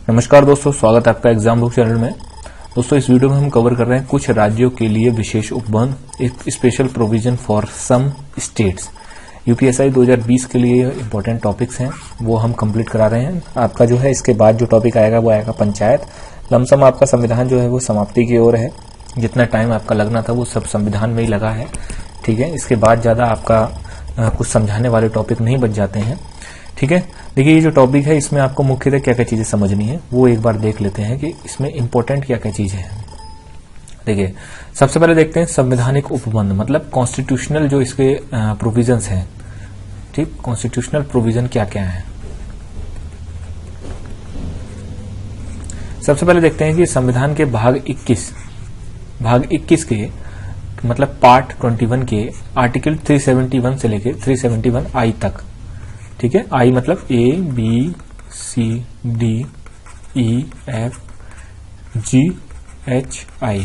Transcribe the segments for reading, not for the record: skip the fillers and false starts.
नमस्कार दोस्तों, स्वागत है आपका एग्जाम बुक चैनल में। दोस्तों, इस वीडियो में हम कवर कर रहे हैं कुछ राज्यों के लिए विशेष उपबंध, एक special provision for some states. UPSC 2020 के लिए इंपॉर्टेंट टॉपिक्स हैं, वो हम कंप्लीट करा रहे हैं। आपका जो है इसके बाद जो टॉपिक आएगा वो आएगा पंचायत। लमसम आपका संविधान जो है वो समाप्ति की ओर है। जितना टाइम आपका लगना था वो सब संविधान में ही लगा है। ठीक है, इसके बाद ज्यादा आपका कुछ समझाने वाले टॉपिक नहीं बच जाते हैं। ठीक है, देखिए ये जो टॉपिक है इसमें आपको मुख्यतः क्या क्या चीजें समझनी है वो एक बार देख लेते हैं कि इसमें इंपॉर्टेंट क्या क्या चीजें हैं। देखिए, सबसे पहले देखते हैं संवैधानिक उपबंध, मतलब कॉन्स्टिट्यूशनल जो इसके प्रोविजंस हैं। ठीक, कॉन्स्टिट्यूशनल प्रोविजन क्या क्या है। सबसे पहले देखते हैं कि संविधान के भाग 21 के मतलब पार्ट 21 के आर्टिकल 371 से लेकर 371 आई तक। ठीक है, आई मतलब A B C D E F G H I.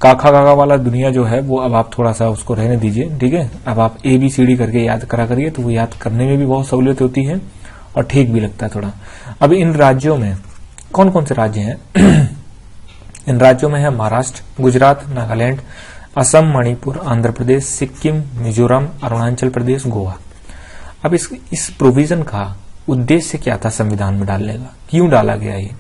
काखा काका वाला दुनिया जो है वो अब आप थोड़ा सा उसको रहने दीजिए। ठीक है, अब आप ए बी सी डी करके याद करा करिए, तो वो याद करने में भी बहुत सहूलियत होती है और ठीक भी लगता है थोड़ा। अब इन राज्यों में कौन कौन से राज्य हैं? इन राज्यों में है महाराष्ट्र, गुजरात, नागालैंड, असम, मणिपुर, आंध्र प्रदेश, सिक्किम, मिजोरम, अरुणाचल प्रदेश, गोवा। अब इस प्रोविजन का उद्देश्य क्या था संविधान में डालने का, क्यों डाला गया ये?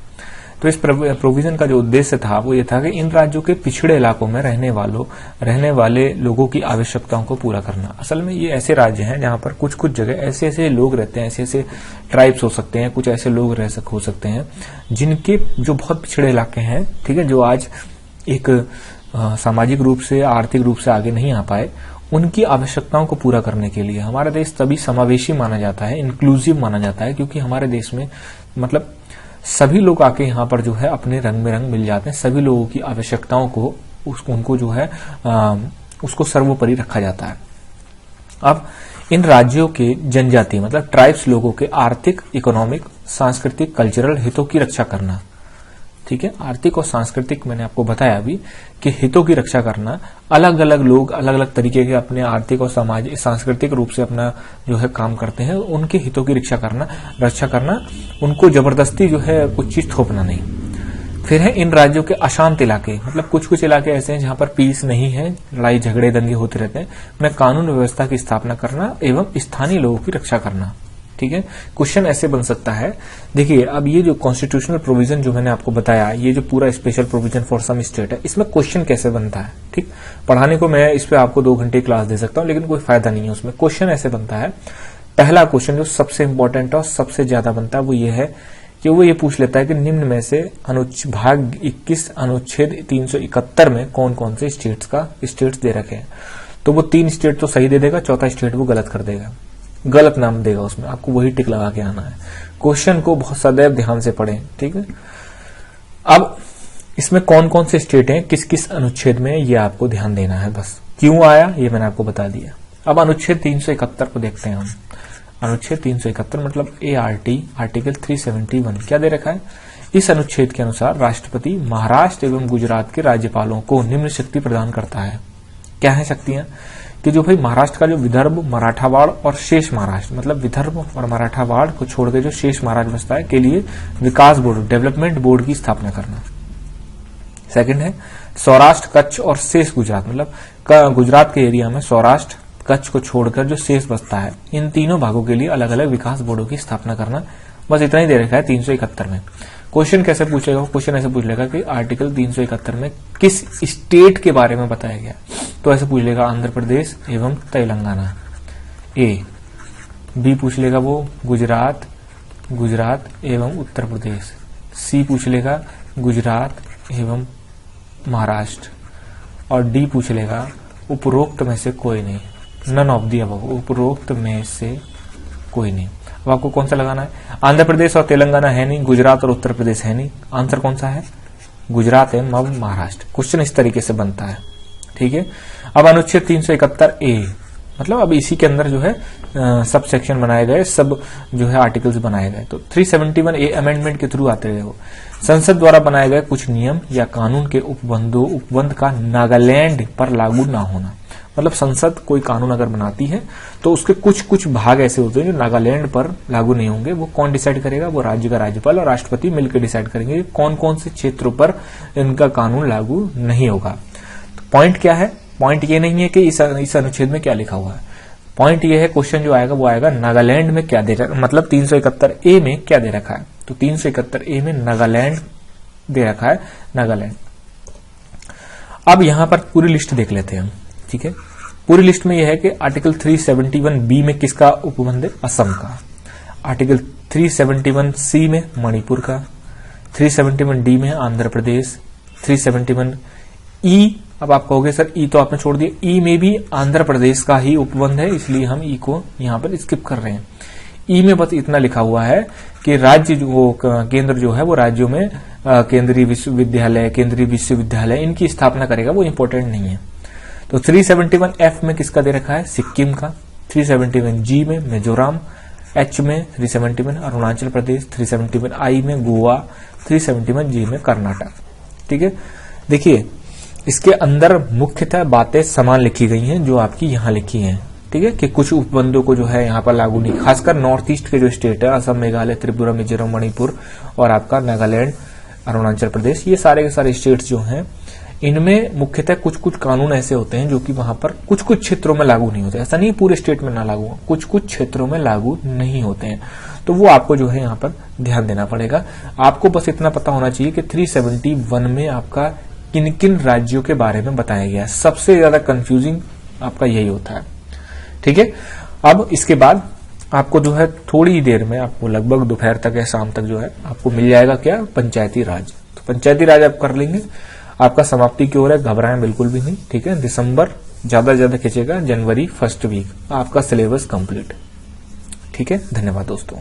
तो इस प्रोविजन का जो उद्देश्य था वो ये था कि इन राज्यों के पिछड़े इलाकों में रहने वाले लोगों की आवश्यकताओं को पूरा करना। असल में ये ऐसे राज्य हैं जहां पर कुछ कुछ जगह ऐसे ऐसे लोग रहते हैं, ऐसे ऐसे ट्राइब्स हो सकते हैं, कुछ ऐसे लोग हो सकते हैं जिनके जो बहुत पिछड़े इलाके हैं। ठीक है, जो आज एक सामाजिक रूप से, आर्थिक रूप से आगे नहीं आ पाए, उनकी आवश्यकताओं को पूरा करने के लिए हमारा देश तभी समावेशी माना जाता है, इंक्लूसिव माना जाता है, क्योंकि हमारे देश में मतलब सभी लोग आके यहाँ पर जो है अपने रंग में रंग मिल जाते हैं। सभी लोगों की आवश्यकताओं को उनको जो है उसको सर्वोपरि रखा जाता है। अब इन राज्यों के जनजाति मतलब ट्राइब्स लोगों के आर्थिक, इकोनॉमिक, सांस्कृतिक, कल्चरल हितों की रक्षा करना। ठीक है, आर्थिक और सांस्कृतिक मैंने आपको बताया अभी कि हितों की रक्षा करना। अलग अलग लोग अलग अलग तरीके के अपने आर्थिक और सांस्कृतिक रूप से अपना जो है काम करते हैं, उनके हितों की रक्षा करना, उनको जबरदस्ती जो है कुछ चीज थोपना नहीं। फिर है इन राज्यों के अशांत इलाके, मतलब कुछ कुछ इलाके ऐसे हैं जहां पर पीस नहीं है, लड़ाई झगड़े दंगे होते रहते हैं, में कानून व्यवस्था की स्थापना करना एवं स्थानीय लोगों की रक्षा करना। ठीक है, क्वेश्चन ऐसे बन सकता है। देखिए, अब ये जो कॉन्स्टिट्यूशनल प्रोविजन जो मैंने आपको बताया, ये जो पूरा special provision for some state है, इसमें क्वेश्चन कैसे बनता है? ठीक, पढ़ाने को मैं इस पे आपको 2 घंटे क्लास दे सकता हूं, लेकिन कोई फायदा नहीं है उसमें। क्वेश्चन ऐसे बनता है, पहला क्वेश्चन जो सबसे इंपॉर्टेंट और सबसे ज्यादा बनता है वो ये है कि वो ये पूछ लेता है कि निम्न में से भाग 21 अनुच्छेद 371 में कौन कौन से स्टेट्स दे रखे हैं। तो वो 3 स्टेट तो सही दे देगा, चौथा स्टेट वो गलत कर देगा, गलत नाम देगा उसमें, आपको वही टिक लगा के आना है। क्वेश्चन को बहुत सदैव ध्यान से पढ़ें। ठीक है, अब इसमें कौन कौन से स्टेट हैं, किस किस अनुच्छेद में, ये आपको ध्यान देना है बस। क्यों आया ये मैंने आपको बता दिया। अब अनुच्छेद 371 को देखते हैं हम। अनुच्छेद 371 मतलब आर्टिकल 371 क्या दे रखा है? इस अनुच्छेद के अनुसार राष्ट्रपति महाराष्ट्र एवं गुजरात के राज्यपालों को निम्न शक्ति प्रदान करता है। क्या है शक्तियां? कि जो भाई महाराष्ट्र का जो विदर्भ, मराठावाड़ और शेष महाराष्ट्र, मतलब विदर्भ और मराठावाड़ को छोड़कर जो शेष महाराष्ट्र बचता है, के लिए विकास बोर्ड, डेवलपमेंट बोर्ड की स्थापना करना। सेकंड है सौराष्ट्र, कच्छ और शेष गुजरात, मतलब गुजरात के एरिया में सौराष्ट्र, कच्छ को छोड़कर जो शेष बचता है, इन तीनों भागों के लिए अलग अलग विकास बोर्डों की स्थापना करना। बस इतना ही दे रखा है 371 में। क्वेश्चन कैसे पूछेगा? क्वेश्चन ऐसे पूछ लेगा कि आर्टिकल 371 में किस स्टेट के बारे में बताया गया। तो ऐसे पूछ लेगा आंध्र प्रदेश एवं तेलंगाना, ए। बी पूछ लेगा वो गुजरात एवं उत्तर प्रदेश। सी पूछ लेगा गुजरात एवं महाराष्ट्र। और डी पूछ लेगा उपरोक्त में से कोई नहीं, नन ऑफ दी अबव, उपरोक्त में से कोई नहीं। अब आपको कौन सा लगाना है? आंध्र प्रदेश और तेलंगाना है नहीं, गुजरात और उत्तर प्रदेश है नहीं, आंसर कौन सा है? गुजरात एवं महाराष्ट्र। क्वेश्चन इस तरीके से बनता है। ठीक है, अब अनुच्छेद 371 ए, मतलब अब इसी के अंदर जो है सब सेक्शन बनाए गए, सब जो है आर्टिकल्स बनाए गए। तो 371 ए अमेंडमेंट के थ्रू आते रहे हो। संसद द्वारा बनाए गए कुछ नियम या कानून के उपबंध का नागालैंड पर लागू न होना। मतलब संसद कोई कानून अगर बनाती है तो उसके कुछ कुछ भाग ऐसे होते हैं जो नागालैंड पर लागू नहीं होंगे। वो कौन डिसाइड करेगा? वो राज्य का राज्यपाल और राष्ट्रपति मिलकर डिसाइड करेंगे कौन कौन से क्षेत्रों पर इनका कानून लागू नहीं होगा। तो पॉइंट क्या है? पॉइंट ये नहीं है कि इस अनुच्छेद में क्या लिखा हुआ है। पॉइंट ये है, क्वेश्चन जो आएगा वो आएगा नागालैंड में क्या दे रखा, मतलब 371A में क्या दे रखा है। तो 371A में नागालैंड दे रखा है, नागालैंड। अब यहां पर पूरी लिस्ट देख लेते हैं हम, ठीक है। पूरी लिस्ट में यह है कि आर्टिकल 371B में किसका उपबंध है? असम का। आर्टिकल 371C में मणिपुर का, 371D में आंध्र प्रदेश, 371E, अब आप कहोगे सर ई तो आपने छोड़ दिया, ई में भी आंध्र प्रदेश का ही उपबंध है, इसलिए हम ई को यहां पर स्किप कर रहे हैं। ई में बस इतना लिखा हुआ है कि राज्य जो केंद्र जो है वो राज्यों में केंद्रीय विश्वविद्यालय इनकी स्थापना करेगा, वो इंपॉर्टेंट नहीं है। तो 371F में किसका दे रखा है? सिक्किम का। 371G में मिजोरम, H में 371 अरुणाचल प्रदेश, 371I में गोवा, 371G में कर्नाटक, ठीक है। देखिए इसके अंदर मुख्यतः बातें समान लिखी गई हैं जो आपकी यहां लिखी हैं, ठीक है, कि कुछ उपबंधों को जो है यहां पर लागू नहीं, खासकर नॉर्थ ईस्ट के जो स्टेट है असम, मेघालय, त्रिपुरा, मिजोरम, मणिपुर और आपका नागालैंड, अरुणाचल प्रदेश, ये सारे के सारे स्टेट्स जो हैं इनमें मुख्यतः कुछ कुछ कानून ऐसे होते हैं जो कि वहां पर कुछ कुछ क्षेत्रों में लागू नहीं होते। ऐसा नहीं पूरे स्टेट में ना लागू हो, कुछ कुछ क्षेत्रों में लागू नहीं होते हैं। तो वो आपको जो है यहाँ पर ध्यान देना पड़ेगा। आपको बस इतना पता होना चाहिए कि 371 में आपका किन किन राज्यों के बारे में बताया गया है। सबसे ज्यादा कंफ्यूजिंग आपका यही होता है, ठीक है। अब इसके बाद आपको जो है थोड़ी देर में, आपको लगभग दोपहर तक या शाम तक जो है आपको मिल जाएगा क्या? पंचायती राज। तो पंचायती राज आप कर लेंगे, आपका समाप्ति की ओर है, घबराएं बिल्कुल भी नहीं, ठीक है। दिसंबर ज्यादा से ज्यादा खींचेगा, जनवरी फर्स्ट वीक आपका सिलेबस कंप्लीट, ठीक है। धन्यवाद दोस्तों।